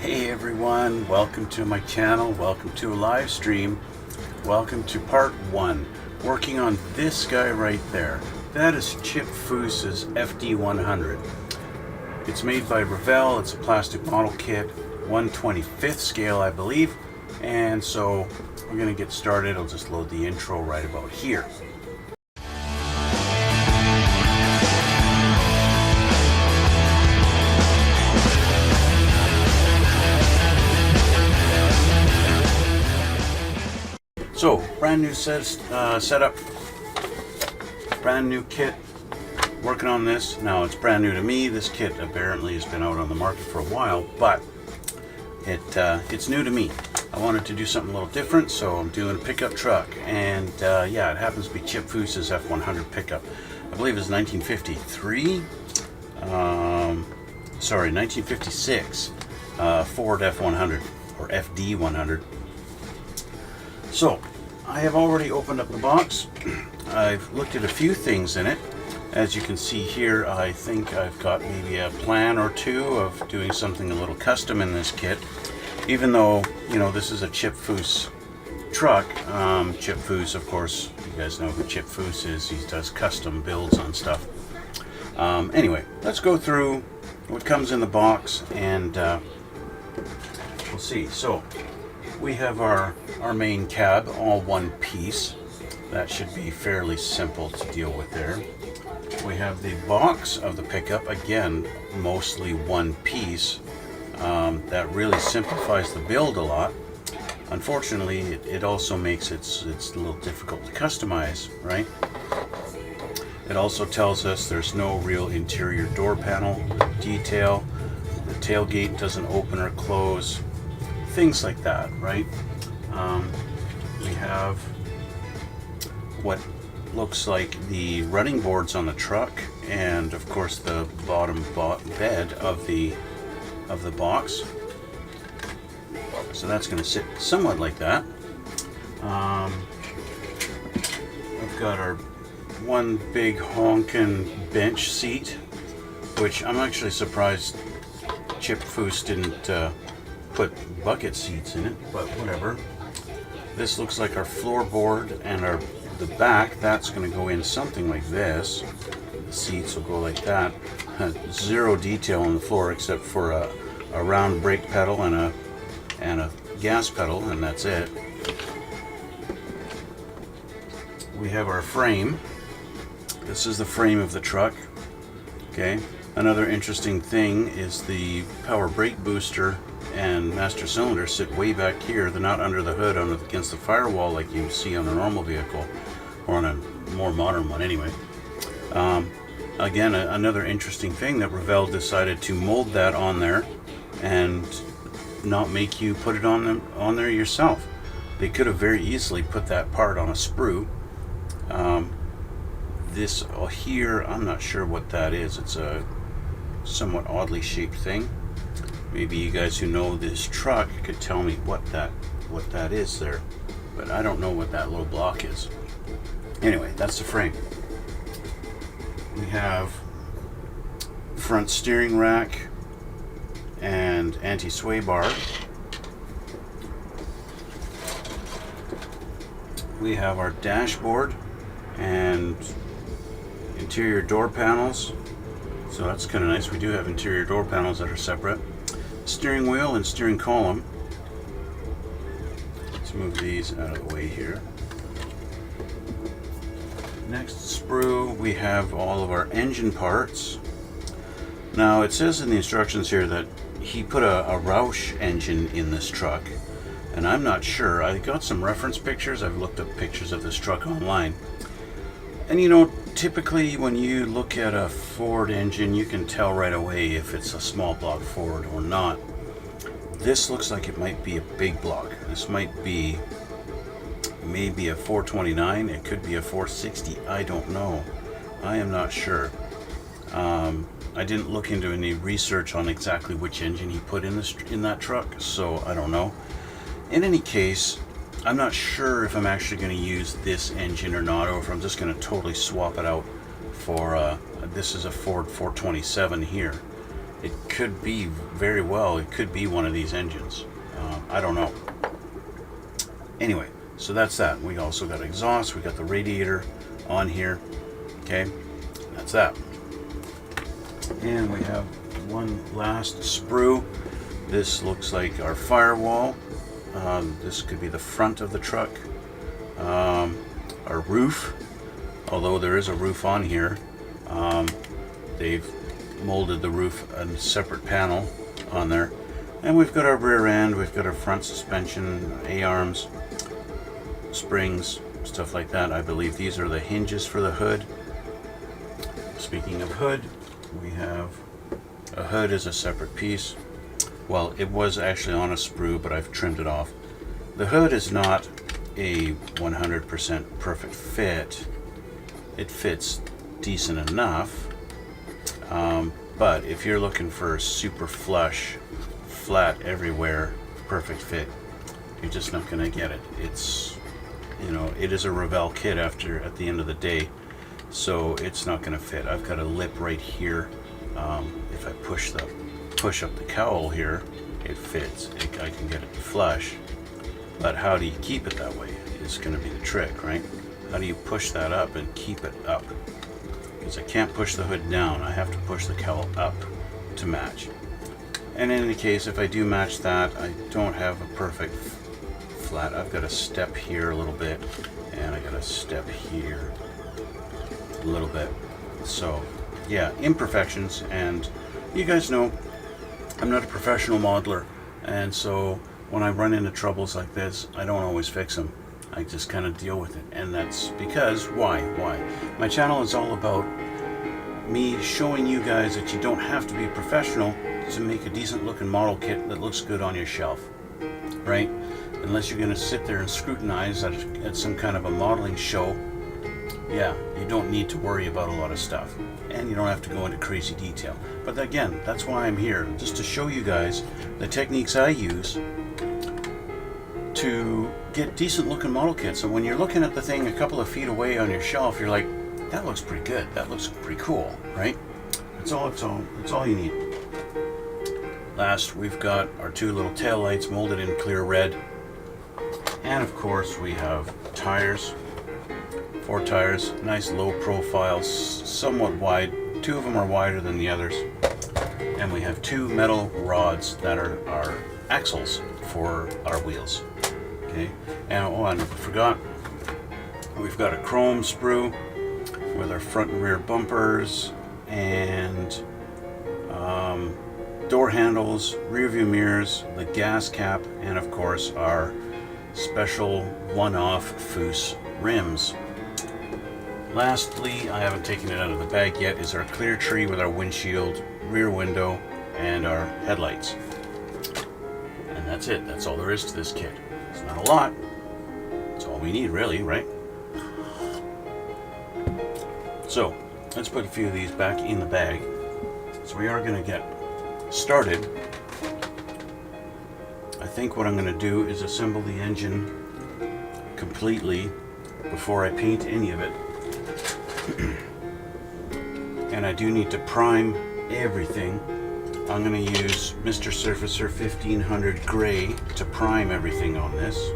Hey everyone, welcome to my channel, welcome to a live stream, welcome to part 1, working on this guy right there. That is Chip Foose's D-100. It's made by Revell, it's a plastic model kit, 1/25th scale I believe, and so we're going to get started. I'll just load the intro right about here. So, brand new setup, brand new kit, working on this. Now, it's brand new to me. This kit apparently has been out on the market for a while, but it's new to me. I wanted to do something a little different, so I'm doing a pickup truck. And yeah, it happens to be Chip Foose's F100 pickup. I believe it's 1953, sorry, 1956 Ford F100, or FD100. So, I have already opened up the box. I've looked at a few things in it. As you can see here, I think I've got maybe a plan or two of doing something a little custom in this kit. Even though, you know, this is a Chip Foose truck. Chip Foose, of course, you guys know who Chip Foose is. He does custom builds on stuff. Anyway, let's go through what comes in the box and we'll see. So, we have our main cab, all one piece. That should be fairly simple to deal with there. We have the box of the pickup, again, mostly one piece. That really simplifies the build a lot. Unfortunately, it also makes it's a little difficult to customize, right? It also tells us there's no real interior door panel detail. The tailgate doesn't open or close. Things like that, right? We have what looks like the running boards on the truck, and of course the bottom bed of the box. So that's going to sit somewhat like that. We've got our one big honkin' bench seat, which I'm actually surprised Chip Foose didn't put bucket seats in it, but whatever. This looks like our floorboard, and the back, that's going to go in something like this. The seats will go like that. Zero detail on the floor except for a round brake pedal and a gas pedal, and that's it. We have our frame. This is the frame of the truck. Okay. Another interesting thing is the power brake booster and master cylinder sit way back here. They're not under the hood, against the firewall like you see on a normal vehicle, or on a more modern one anyway. Again, another interesting thing that Revell decided to mold that on there and not make you put it on there yourself. They could have very easily put that part on a sprue. This here, I'm not sure what that is. It's a somewhat oddly shaped thing. Maybe you guys who know this truck could tell me what that is there, but I don't know what that little block is. Anyway, that's the frame. We have front steering rack and anti-sway bar. We have our dashboard and interior door panels. So that's kind of nice. We do have interior door panels that are separate. Steering wheel and steering column. Let's move these out of the way here. Next sprue, we have all of our engine parts. Now it says in the instructions here that he put a Roush engine in this truck, and I'm not sure. I got some reference pictures. I've looked up pictures of this truck online. And you know, typically when you look at a Ford engine, you can tell right away if it's a small block Ford or not. This looks like it might be a big block. This might be maybe a 429. It could be a 460. I don't know. I am not sure. I didn't look into any research on exactly which engine he put in that truck, so I don't know. In any case, I'm not sure if I'm actually going to use this engine or not, or if I'm just going to totally swap it out for, this is a Ford 427 here. it could be very well, it could be one of these engines. I don't know. Anyway, so that's that. We also got exhaust, we got the radiator on here. Okay, that's that. And we have one last sprue. This looks like our firewall. This could be the front of the truck. Our roof, although there is a roof on here, they've molded the roof a separate panel on there. And we've got our rear end, we've got our front suspension, A-arms, springs, stuff like that. I believe these are the hinges for the hood. Speaking of hood, we have a hood is a separate piece. Well, it was actually on a sprue, but I've trimmed it off. The hood is not a 100% perfect fit. It fits decent enough, but if you're looking for super flush, flat everywhere, perfect fit, you're just not going to get it. It's, you know, it is a Revell kit at the end of the day, so it's not going to fit. I've got a lip right here. If I push up the cowl here, it fits. I can get it to flush, but how do you keep it that way is going to be the trick, right? How do you push that up and keep it up? Because I can't push the hood down, I have to push the cowl up to match. And in any case, if I do match that, I don't have a perfect flat. I've got a step here a little bit, and I got a step here a little bit. So yeah, imperfections, and you guys know I'm not a professional modeler, and so when I run into troubles like this, I don't always fix them. I just kind of deal with it, and that's because why? My channel is all about me showing you guys that you don't have to be a professional to make a decent looking model kit that looks good on your shelf, right? Unless you're going to sit there and scrutinize at some kind of a modeling show, yeah, you don't need to worry about a lot of stuff, and you don't have to go into crazy detail. But again, that's why I'm here, just to show you guys the techniques I use to get decent looking model kits. And when you're looking at the thing a couple of feet away on your shelf, you're like, that looks pretty good, that looks pretty cool, right? That's all you need. Last, we've got our two little tail lights molded in clear red, and of course we have tires. 4 tires, nice low profiles, somewhat wide. 2 of them are wider than the others. And we have 2 metal rods that are our axles for our wheels. Okay, and I forgot, we've got a chrome sprue with our front and rear bumpers, and door handles, rear view mirrors, the gas cap, and of course our special one-off Foose rims. Lastly, I haven't taken it out of the bag yet, is our clear tree with our windshield, rear window, and our headlights. And that's it. That's all there is to this kit. It's not a lot. It's all we need, really, right? So, let's put a few of these back in the bag. So we are going to get started. I think what I'm going to do is assemble the engine completely before I paint any of it. And I do need to prime everything. I'm going to use Mr. Surfacer 1500 Gray to prime everything on this.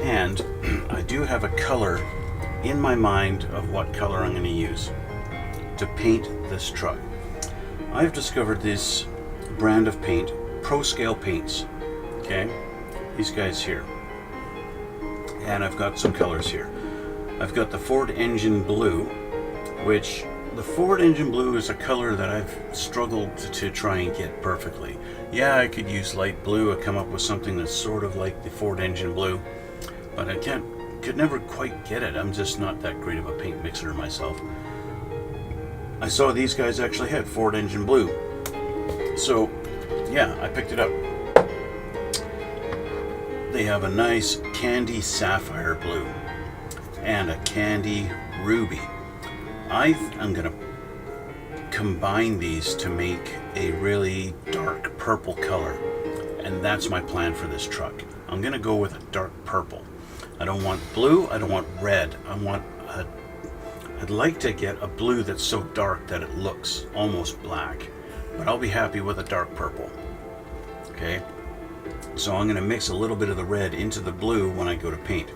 And I do have a color in my mind of what color I'm going to use to paint this truck. I've discovered this brand of paint, Pro Scale Paints. Okay, these guys here. And I've got some colors here. I've got the Ford Engine Blue, which the Ford Engine Blue is a color that I've struggled to try and get perfectly. Yeah, I could use light blue or come up with something that's sort of like the Ford Engine Blue, but I could never quite get it. I'm just not that great of a paint mixer myself. I saw these guys actually had Ford Engine Blue, so yeah, I picked it up. They have a nice candy sapphire blue and a candy ruby. I'm gonna combine these to make a really dark purple color, and that's my plan for this truck. I'm gonna go with a dark purple. I don't want blue, I don't want red, I want a I'd like to get a blue that's so dark that it looks almost black, but I'll be happy with a dark purple. Okay, so I'm going to mix a little bit of the red into the blue when I go to paint.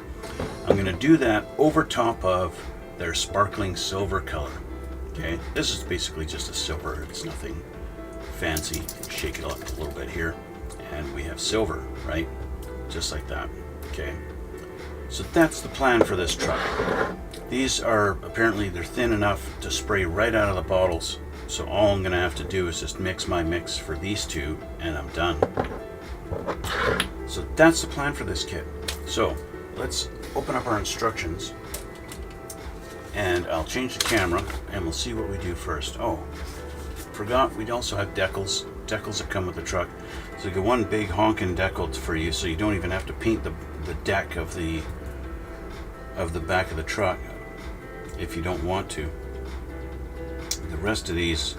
I'm going to do that over top of their sparkling silver color. Okay, this is basically just a silver, it's nothing fancy. Shake it up a little bit here, and we have silver, right? Just like that. Okay, so that's the plan for this truck. These are apparently, they're thin enough to spray right out of the bottles, so all I'm going to have to do is just mix my mix for these two and I'm done. So that's the plan for this kit. So let's open up our instructions and I'll change the camera and we'll see what we do first. Oh, forgot we also have decals that come with the truck. So you get one big honking decal for you, so you don't even have to paint the deck of the back of the truck if you don't want to. The rest of these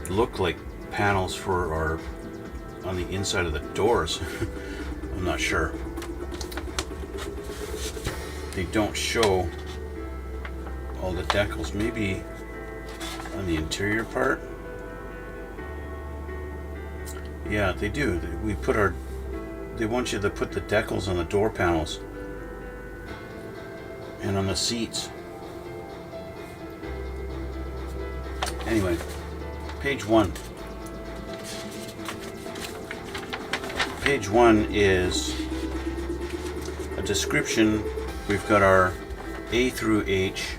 look like panels for our on the inside of the doors. I'm not sure. They don't show all the decals. Maybe on the interior part. Yeah, they do. They want you to put the decals on the door panels and on the seats. Anyway, page 1. Page 1 is a description. We've got our A through H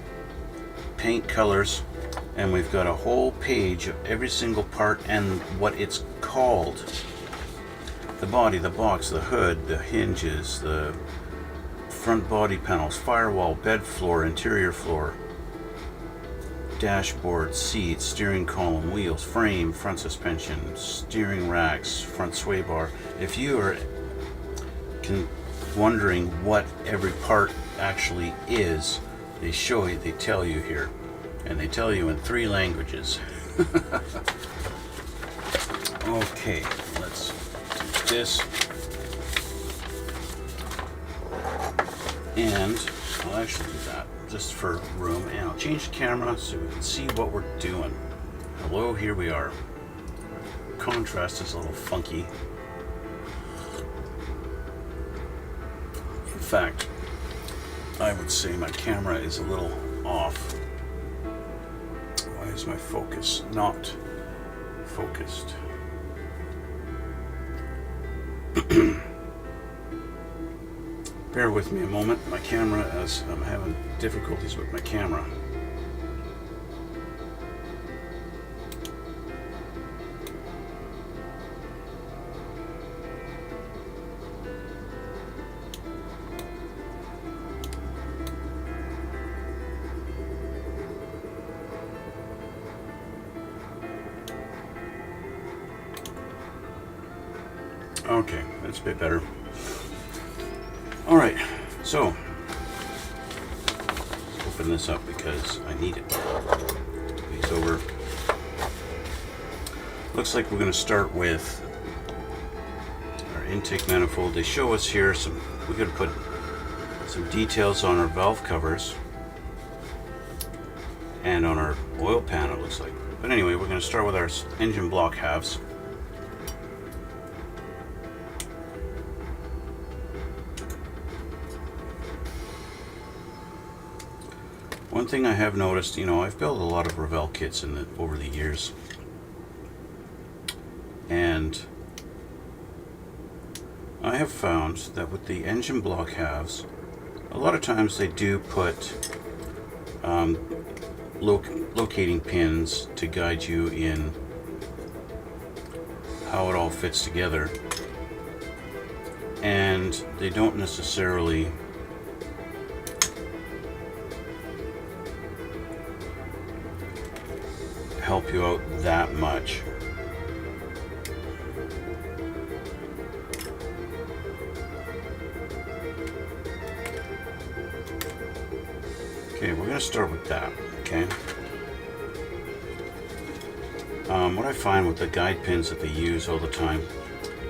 paint colors, and we've got a whole page of every single part and what it's called. The body, the box, the hood, the hinges, the front body panels, firewall, bed floor, interior floor, dashboard, seats, steering column, wheels, frame, front suspension, steering racks, front sway bar. If you are wondering what every part actually is, they show you, they tell you here, and they tell you in 3 languages. Okay, let's do this, and I'll actually do that just for room, and I'll change the camera so we can see what we're doing. Hello, here we are. Contrast is a little funky. In fact, I would say my camera is a little off. Why is my focus not focused? Bear with me a moment. My camera, as I'm having difficulties with my camera. Okay, that's a bit better. All right, so let's open this up because I need it. These over. Looks like we're going to start with our intake manifold. They show us here we're going to put some details on our valve covers and on our oil pan, it looks like. But anyway, we're going to start with our engine block halves. One thing I have noticed, I've built a lot of Revell kits over the years, and I have found that with the engine block halves, a lot of times they do put locating pins to guide you in how it all fits together, and they don't necessarily help you out that much. Okay, we're going to start with that, okay? What I find with the guide pins that they use all the time,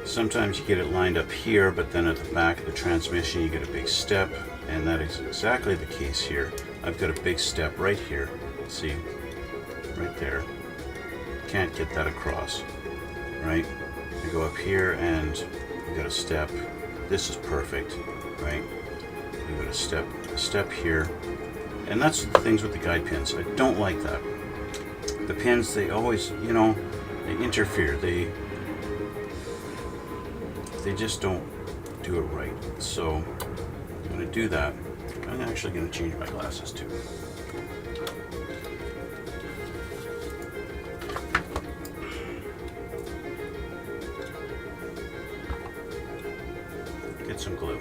sometimes you get it lined up here, but then at the back of the transmission you get a big step, and that is exactly the case here. I've got a big step right here. See, right there. Can't get that across, right? I go up here and I've got a step. This is perfect, right? We've got a step here. And that's the things with the guide pins. I don't like that. The pins, they always, you know, they interfere. They just don't do it right. So I'm going to do that. I'm actually going to change my glasses too. Get some glue.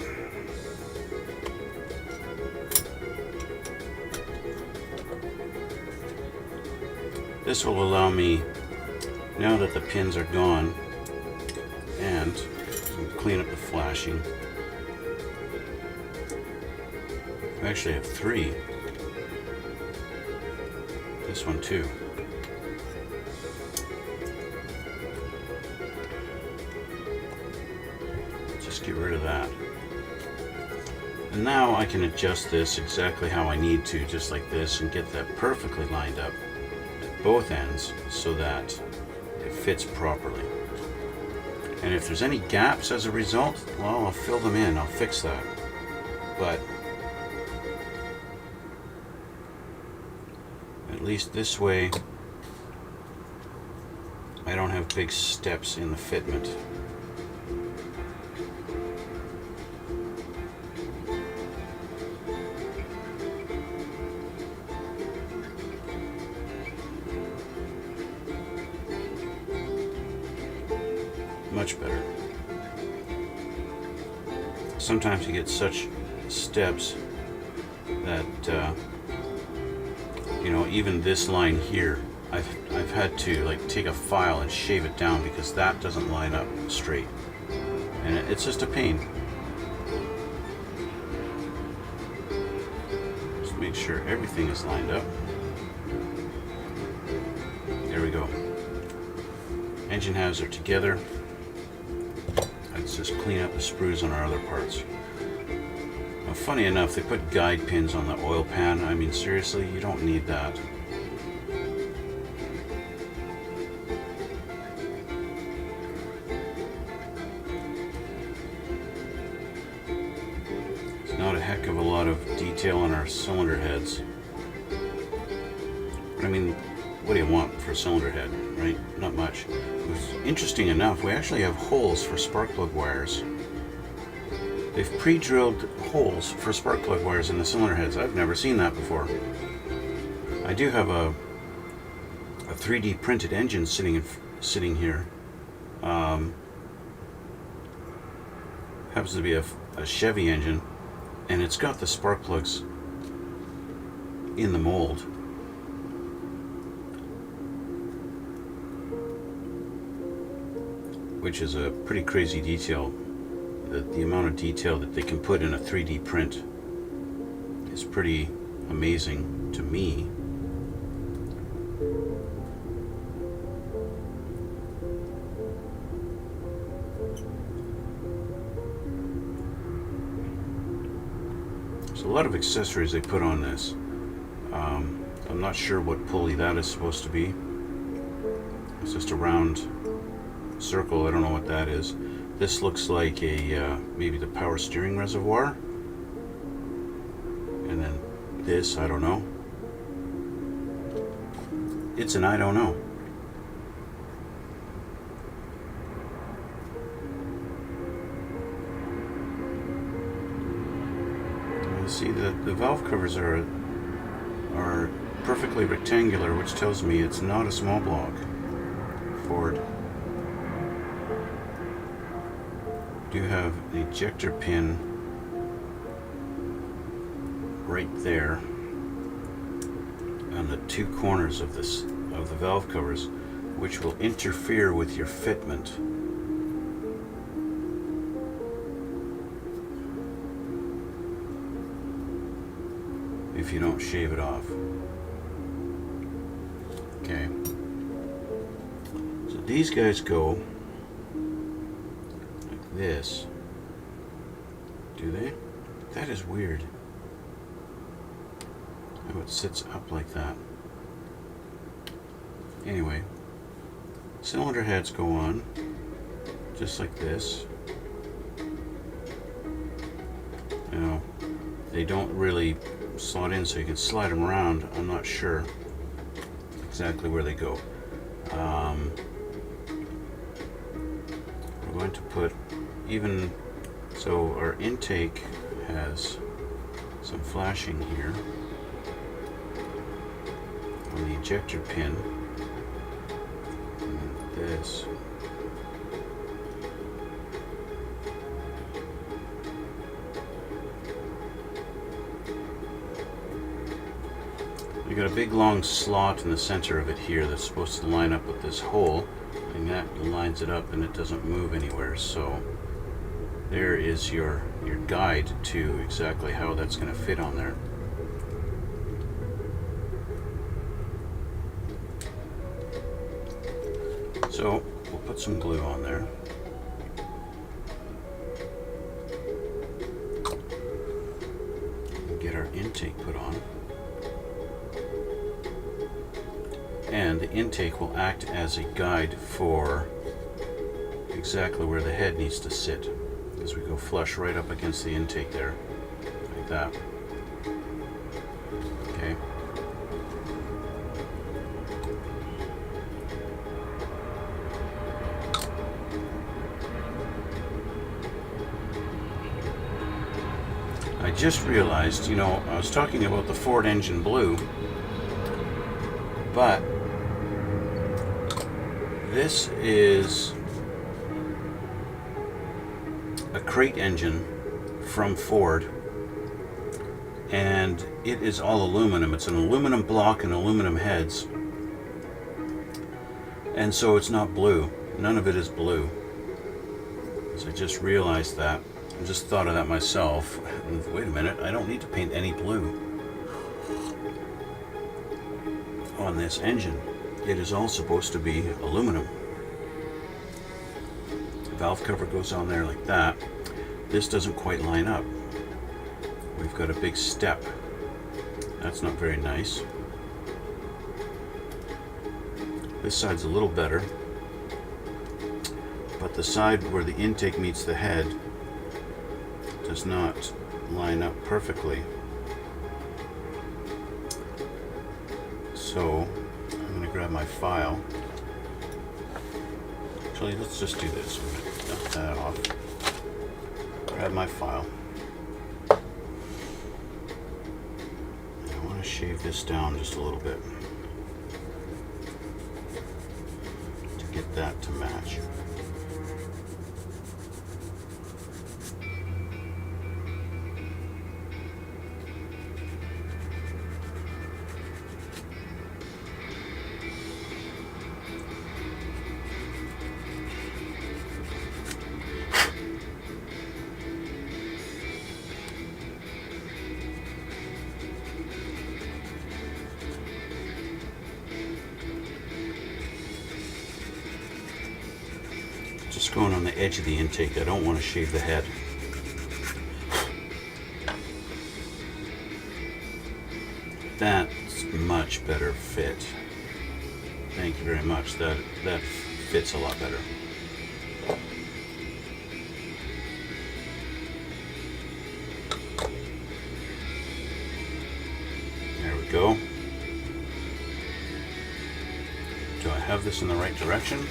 This will allow me, now that the pins are gone, and clean up the flashing. I actually have 3. This one too. Just get rid of that. And now I can adjust this exactly how I need to, just like this, and get that perfectly lined up at both ends so that it fits properly. And if there's any gaps as a result, well, I'll fill them in, I'll fix that. But at least this way, I don't have big steps in the fitment. Much better. Sometimes you get such steps that you know, even this line here, I've had to like take a file and shave it down because that doesn't line up straight, and it's just a pain. Just make sure everything is lined up. There we go. Engine halves are together. Let's just clean up the sprues on our other parts. Now, funny enough, they put guide pins on the oil pan. I mean, seriously, you don't need that. It's not a heck of a lot of detail on our cylinder heads. But I mean, what do you want for a cylinder head, right? Not much. Interesting enough, we actually have holes for spark plug wires. They've pre-drilled holes for spark plug wires in the cylinder heads. I've never seen that before. I do have a 3D printed engine sitting here. Happens to be a Chevy engine, and it's got the spark plugs in the mold. Which is a pretty crazy detail. The amount of detail that they can put in a 3D print is pretty amazing to me. There's a lot of accessories they put on this. I'm not sure what pulley that is supposed to be. It's just a round circle. I don't know what that is. This looks like a maybe the power steering reservoir, and then this, I don't know. It's an I don't know. You see that the valve covers are perfectly rectangular, which tells me it's not a small block Ford. Do have an ejector pin right there on the 2 corners of the valve covers, which will interfere with your fitment. If you don't shave it off. Okay. So these guys go this. Do they? That is weird. how it sits up like that. Anyway, cylinder heads go on just like this. Now, they don't really slot in, so you can slide them around. I'm not sure exactly where they go. We're going to put even so our intake has some flashing here on the ejector pin, and this. We got a big long slot in the center of it here that's supposed to line up with this hole, and that lines it up and it doesn't move anywhere. So there is your guide to exactly how that's going to fit on there. So we'll put some glue on there. And get our intake put on. And the intake will act as a guide for exactly where the head needs to sit, as we go flush right up against the intake there, like that. Okay. I just realized, you know, I was talking about the Ford engine blue, but this is a crate engine from Ford, and it is all aluminum. It's an aluminum block and aluminum heads, and so it's not blue. None of it is blue. So I just realized that. I just thought of that myself. Wait a minute, I don't need to paint any blue on this engine. It is all supposed to be aluminum. The valve cover goes on there like that. This doesn't quite line up. We've got a big step. That's not very nice. This side's a little better, but the side where the intake meets the head does not line up perfectly. So I'm going to grab my file. Actually, let's just do this. I'm going to dump that off. Grab my file. And I want to shave this down just a little bit to get that to match. Just going on the edge of the intake. I don't want to shave the head. That's much better fit. Thank you very much. That fits a lot better. There we go. Do I have this in the right direction?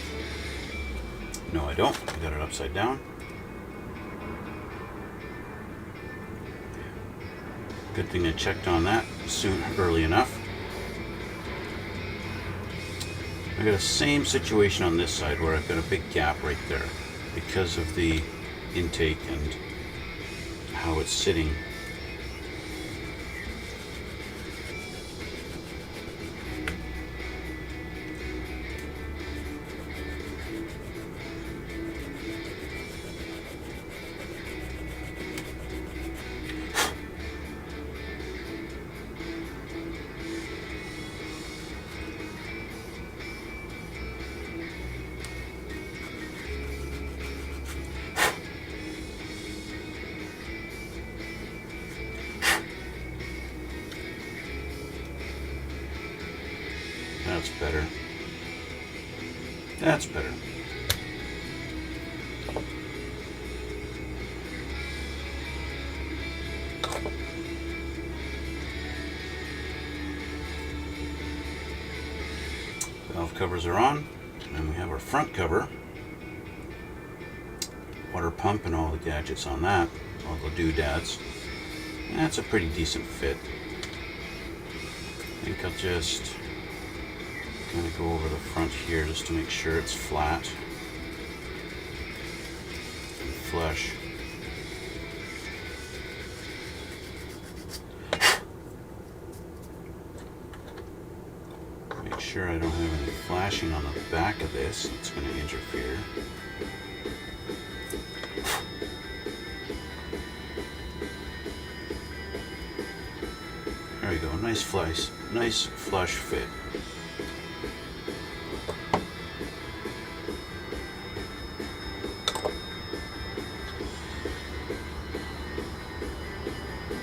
No, I don't. I got it upside down. Good thing I checked on that early enough. I got the same situation on this side where I've got a big gap right there because of the intake and how it's sitting. that's better. That's better. Valve covers are on, and we have our front cover. Water pump and all the gadgets on that, all the doodads. That's a pretty decent fit. I think I'll just kind of go over the front here just to make sure it's flat and flush. Make sure I don't have any flashing on the back of this. It's going to interfere. There we go, nice flush fit.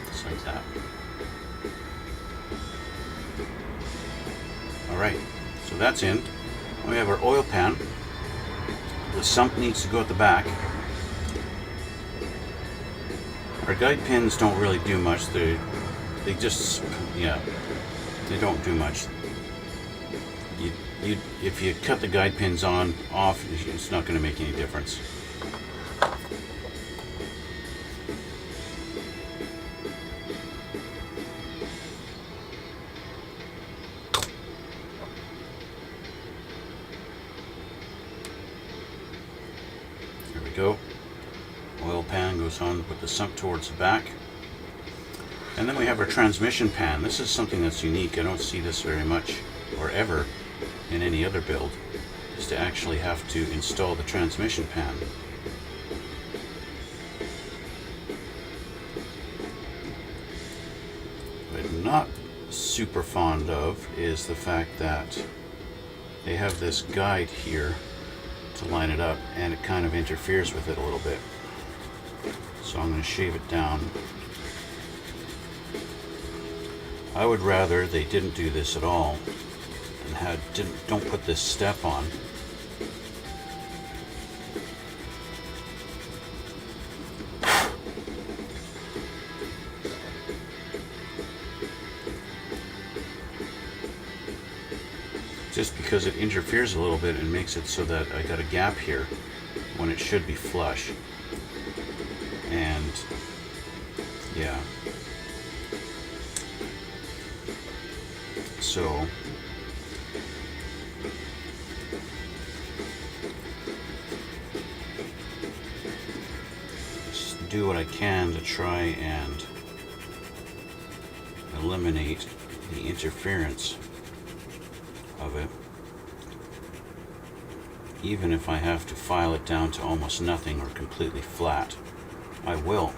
Just like that. Alright, so that's in. We have our oil pan. The sump needs to go at the back. Our guide pins don't really do much. They just, yeah, they don't do much. If you cut the guide pins off, it's not going to make any difference. There we go. Oil pan goes on with the sump towards the back. And then we have our transmission pan. This is something that's unique. I don't see this very much or ever in any other build, is to actually have to install the transmission pan. What I'm not super fond of is the fact that they have this guide here to line it up, and it kind of interferes with it a little bit. So I'm going to shave it down. I would rather they didn't do this at all and don't put this step on. Just because it interferes a little bit and makes it so that I got a gap here when it should be flush. And yeah. So just do what I can to try and eliminate the interference of it, even if I have to file it down to almost nothing or completely flat. I will.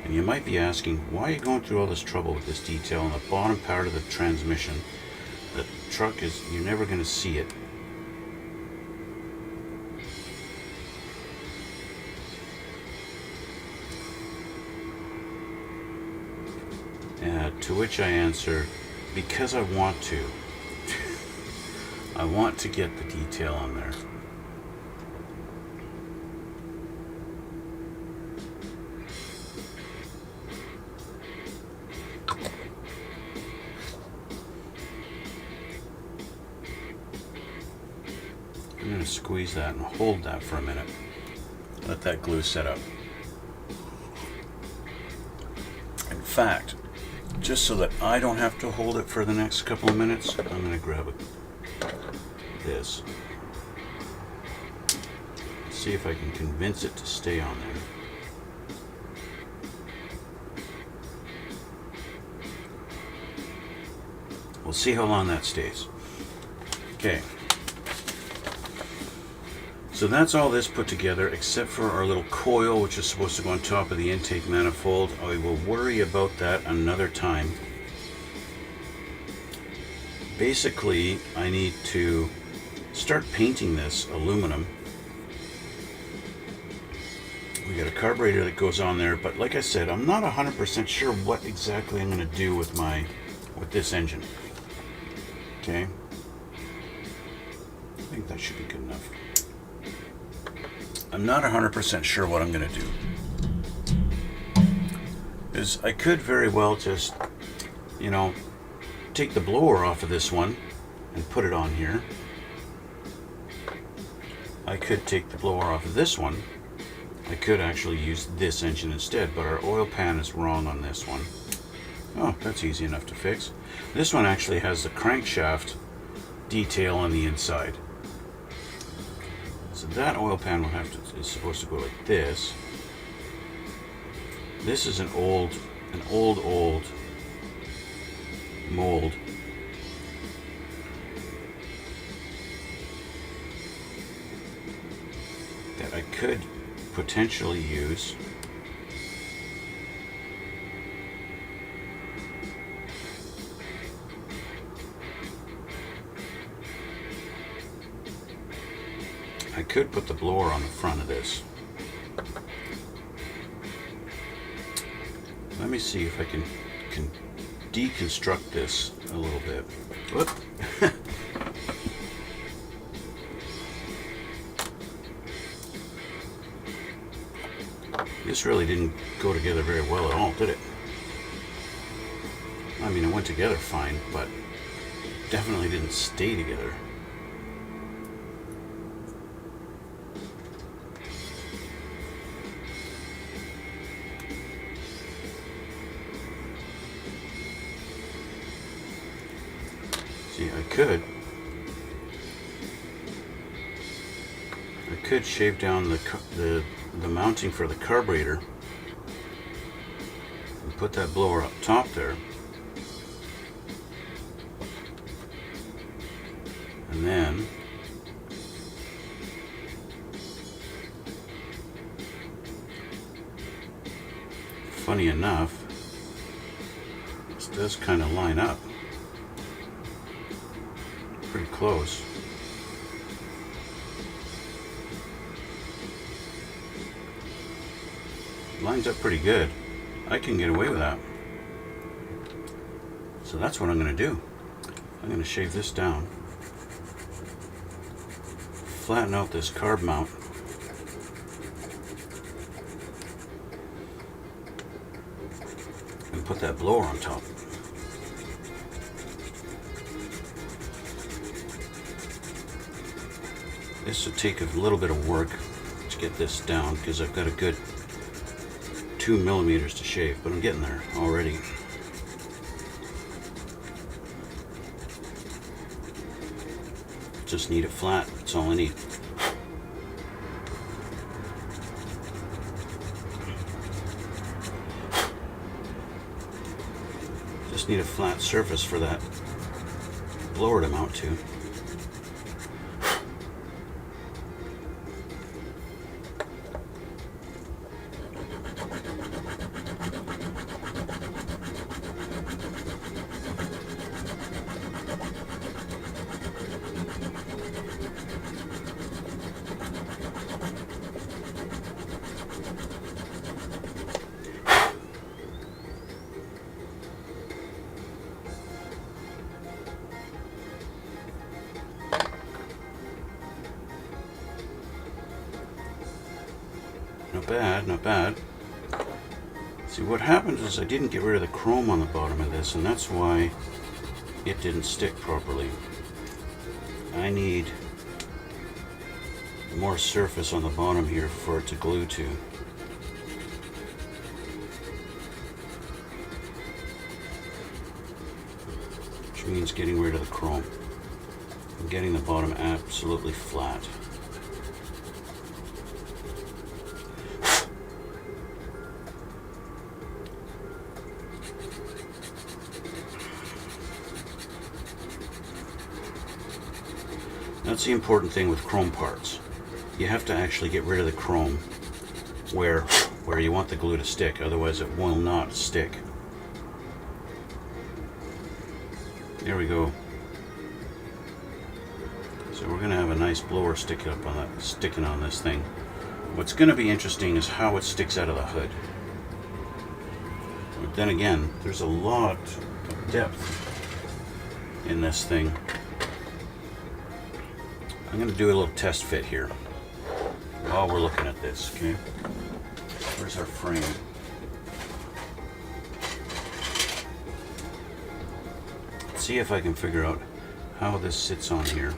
And you might be asking, why are you going through all this trouble with this detail on the bottom part of the transmission? The truck is, you're never going to see it. To which I answer, because I want to. I want to get the detail on there. I'm going to squeeze that and hold that for a minute. Let that glue set up. In fact, just so that I don't have to hold it for the next couple of minutes, I'm going to grab this. See if I can convince it to stay on there. We'll see how long that stays. Okay. So that's all this put together, except for our little coil, which is supposed to go on top of the intake manifold. I will worry about that another time. Basically, I need to start painting this aluminum. We got a carburetor that goes on there, but like I said, I'm not 100% sure what exactly I'm going to do with this engine. Okay, I think that should be good enough. I'm not 100% sure what I'm going to do. Is I could very well just, you know, take the blower off of this one and put it on here. I could take the blower off of this one. I could actually use this engine instead, but our oil pan is wrong on this one. Oh, that's easy enough to fix. This one actually has the crankshaft detail on the inside. So that oil pan is supposed to go like this. This is an old mold. That I could potentially use. I could put the blower on the front of this. Let me see if I can deconstruct this a little bit. Whoop. This really didn't go together very well at all, did it? I mean, it went together fine, but definitely didn't stay together. See, I could shave down the mounting for the carburetor and put that blower up top there, and then funny enough, this does kind of line up pretty close. Lines up pretty good. I can get away with that. So that's what I'm going to do. I'm going to shave this down, flatten out this carb mount, and put that blower on top. This will take a little bit of work to get this down because I've got a good 2 millimeters to shave, but I'm getting there already. Just need it flat, that's all I need. Just need a flat surface for that blower to mount to. Not bad, not bad. See, what happens is I didn't get rid of the chrome on the bottom of this, and that's why it didn't stick properly. I need more surface on the bottom here for it to glue to. Which means getting rid of the chrome and getting the bottom absolutely flat. That's the important thing with chrome parts. You have to actually get rid of the chrome where you want the glue to stick, otherwise it will not stick. There we go. So we're going to have a nice blower sticking on this thing. What's going to be interesting is how it sticks out of the hood. But then again, there's a lot of depth in this thing. I'm going to do a little test fit here while we're looking at this, okay? Where's our frame? Let's see if I can figure out how this sits on here.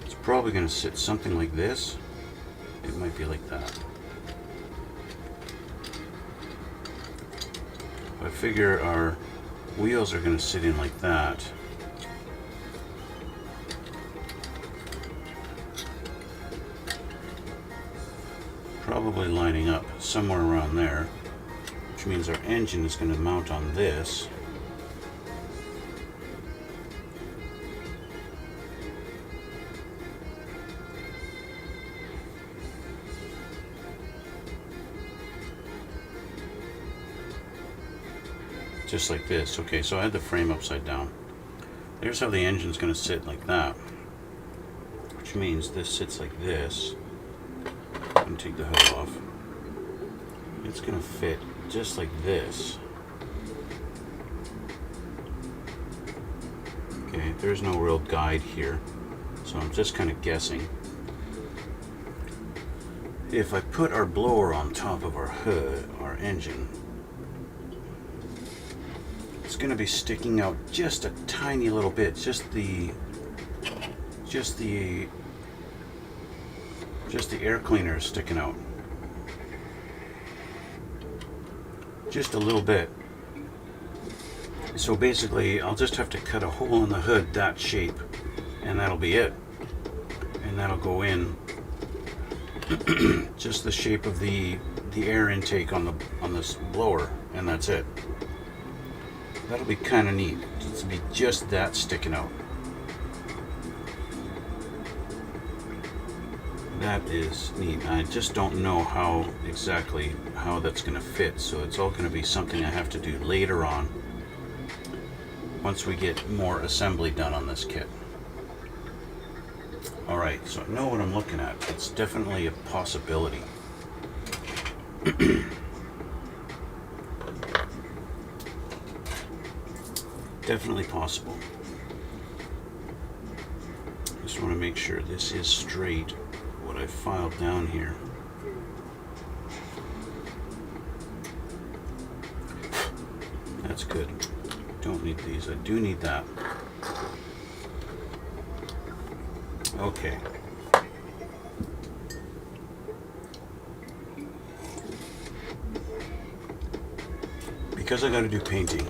It's probably going to sit something like this. It might be like that. I figure our wheels are going to sit in like that. Probably lining up somewhere around there, which means our engine is going to mount on this. Just like this. Okay, so I had the frame upside down. There's how the engine's going to sit, like that, which means this sits like this. I'm going to take the hood off. It's going to fit just like this. Okay, there's no real guide here, so I'm just kind of guessing. If I put our blower on top of our hood, our engine, it's going to be sticking out just a tiny little bit, just the air cleaner is sticking out. Just a little bit. So basically, I'll just have to cut a hole in the hood that shape, and that'll be it. And that'll go in just the shape of the air intake on this blower, and that's it. That'll be kind of neat. It'll be just that sticking out. That is neat. I just don't know how exactly how that's going to fit, so it's all going to be something I have to do later on once we get more assembly done on this kit. Alright, so I know what I'm looking at. It's definitely a possibility. Definitely possible. Just want to make sure this is straight, what I filed down here. That's good. Don't need these. I do need that. Okay. Because I got to do painting,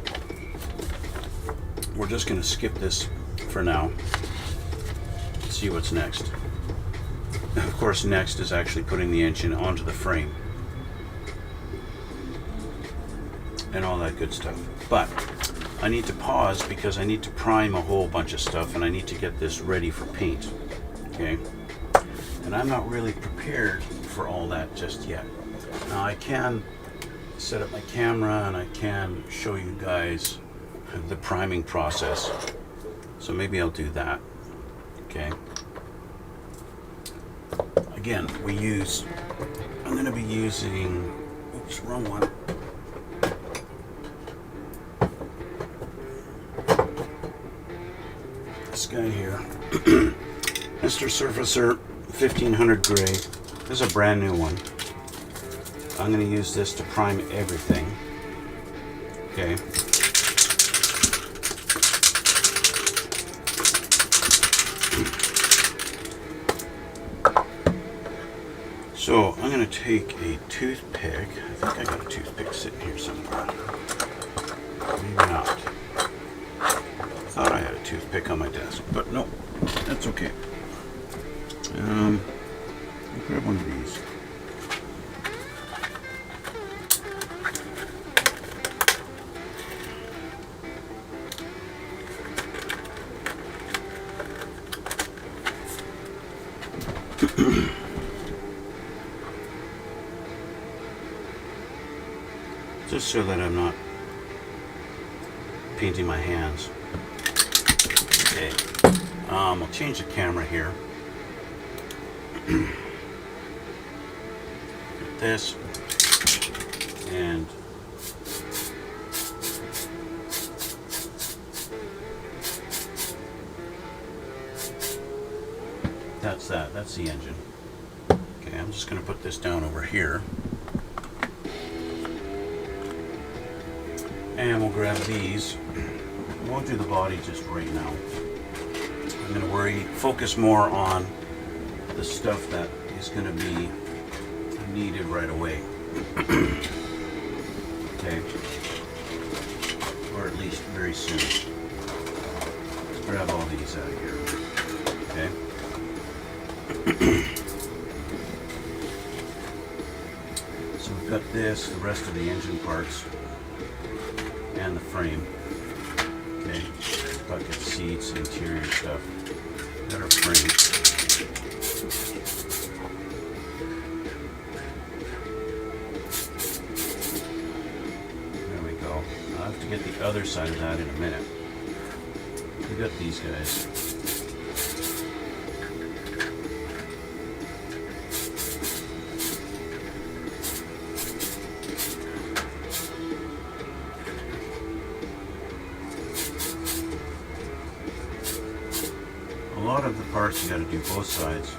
we're just going to skip this for now. See what's next. Of course, next is actually putting the engine onto the frame and all that good stuff. But I need to pause because I need to prime a whole bunch of stuff, and I need to get this ready for paint. Okay? And I'm not really prepared for all that just yet. Now I can set up my camera and I can show you guys the priming process, so maybe I'll do that. Okay, again, I'm going to be using, oops, wrong one. This guy here, Mr. Surfacer 1500 gray. This is a brand new one. I'm going to use this to prime everything. Okay. So I'm going to take a toothpick. I think I got a toothpick sitting here somewhere. Maybe not. Thought I had a toothpick on my desk, but no, that's okay. I'll grab one of these. Just so that I'm not painting my hands. Okay, I'll change the camera here. this, and that's that. That's the engine. Okay, I'm just going to put this down over here. And we'll grab these. I won't do the body just right now. I'm going to focus more on the stuff that is going to be needed right away. Okay. Or at least very soon. Let's grab all these out of here. Okay. So we've got this, the rest of the engine parts, and the frame. Okay. Bucket seats, interior stuff. Got our frame. There we go. I'll have to get the other side of that in a minute. We got these guys. A lot of the parts you got to do both sides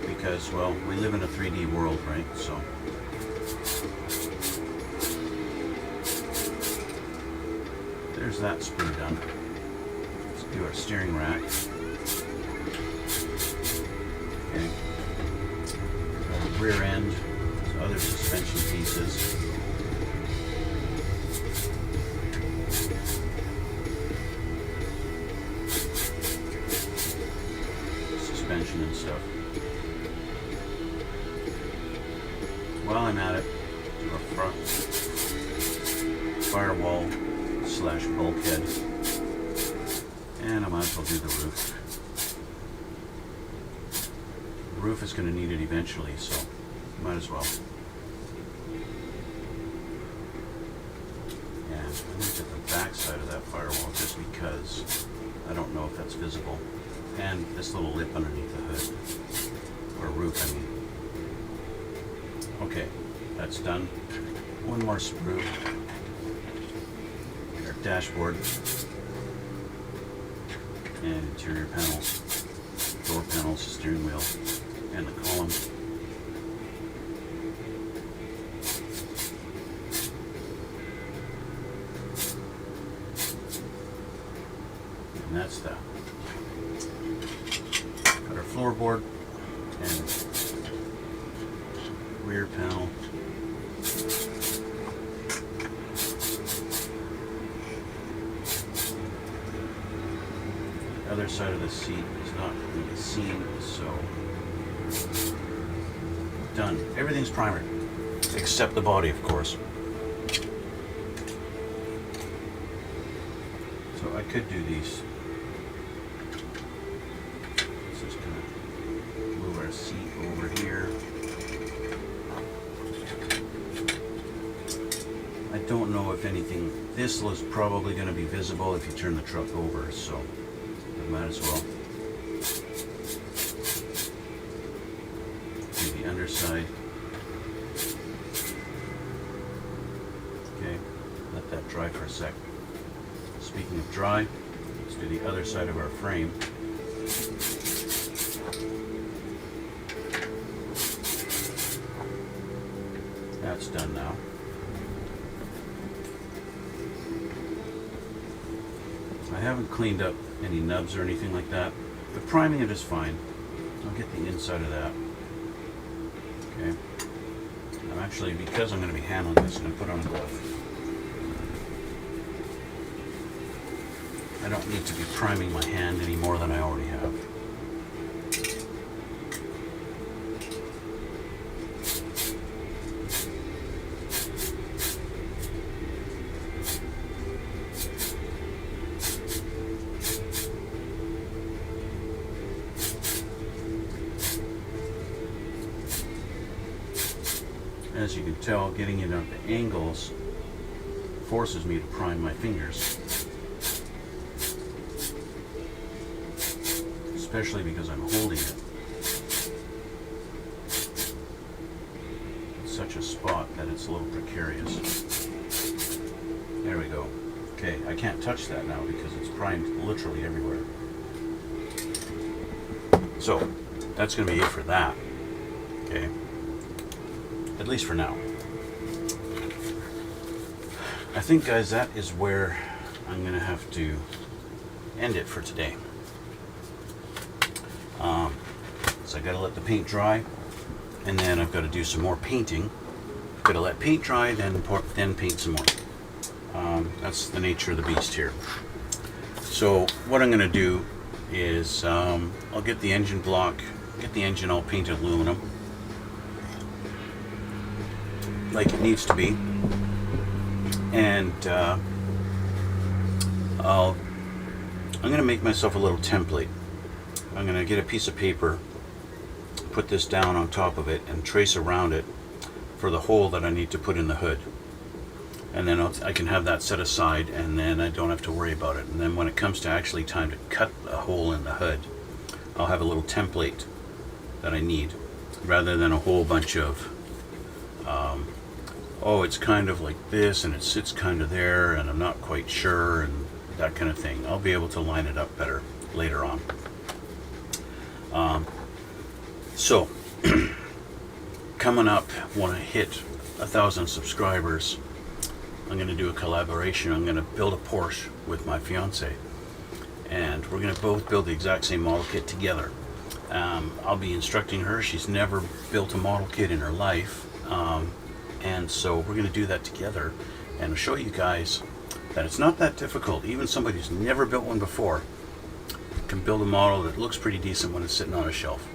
because, well, we live in a 3D world, right? So there's that sprue done. Let's do our steering rack. Okay. Our rear end, some other suspension pieces. And stuff. While I'm at it, do a front firewall / bulkhead, and I might as well do the roof. The roof is going to need it eventually, so might as well. And I'm going to get the back side of that firewall just because I don't know if that's visible. And this little lip underneath the hood, or roof, I mean. Okay, that's done. One more sprue. Our dashboard and interior panels, door panels, steering wheel, and the column. And that's that. Got our floorboard and rear panel. The other side of the seat is not really seen, so done. Everything's primered, except the body, of course. So I could do these. Just gonna move our seat over here. I don't know if anything, this is probably going to be visible if you turn the truck over, so I might as well. Do the underside. Okay, let that dry for a sec. Speaking of dry, let's do the other side of our frame. That's done now. I haven't cleaned up any nubs or anything like that. The priming it is fine. I'll get the inside of that. Okay. I'm actually, because I'm going to be handling this, I'm going to put on a glove. I don't need to be priming my hand any more than I already have. As you can tell, getting it at the angles forces me to prime my fingers. Especially because I'm holding it. such a spot that it's a little precarious. There we go. Okay, I can't touch that now because it's primed literally everywhere. So that's going to be it for that. Okay, at least for now. I think, guys, that is where I'm going to have to end it for today. So I got to let the paint dry, and then I've got to do some more painting. I've got to let paint dry, then paint some more. That's the nature of the beast here. So what I'm going to do is I'll get the engine block, get the engine all painted aluminum like it needs to be, and I'm going to make myself a little template. I'm going to get a piece of paper, put this down on top of it, and trace around it for the hole that I need to put in the hood. And then I can have that set aside, and then I don't have to worry about it. And then when it comes to actually time to cut a hole in the hood, I'll have a little template that I need, rather than a whole bunch of oh, it's kind of like this and it sits kind of there and I'm not quite sure, and that kind of thing. I'll be able to line it up better later on. So coming up, when I hit 1,000 subscribers, I'm going to do a collaboration. I'm going to build a Porsche with my fiance, and we're going to both build the exact same model kit together. I'll be instructing her. She's never built a model kit in her life, and so we're going to do that together and show you guys that it's not that difficult. Even somebody who's never built one before can build a model that looks pretty decent when it's sitting on a shelf.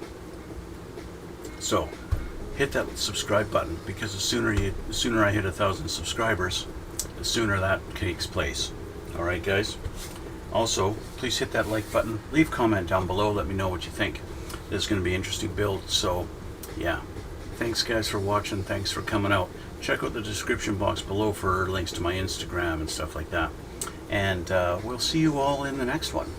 So hit that subscribe button, because the sooner I hit 1,000 subscribers, the sooner that takes place. All right, guys. Also, please hit that like button. Leave a comment down below. Let me know what you think. This is going to be an interesting build. So, yeah. Thanks, guys, for watching. Thanks for coming out. Check out the description box below for links to my Instagram and stuff like that. And we'll see you all in the next one.